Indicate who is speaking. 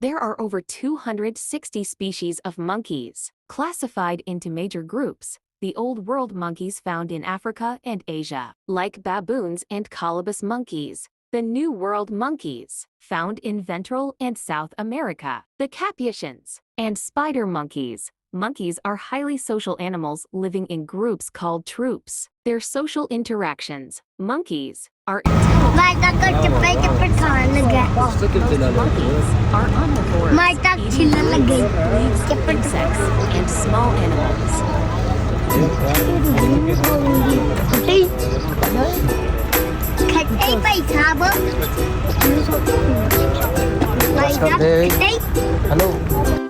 Speaker 1: There are over 260 species of monkeys, classified into major groups. The Old World monkeys found in Africa and Asia, like baboons and colobus monkeys. The New World monkeys, found in Ventral and South America. The Capuchins and spider monkeys. Monkeys are highly social animals living in groups called troops. Their social interactions. Monkeys are intelligent. Monkeys are omnivores, eating leaves, insects, and small animals.
Speaker 2: Hello.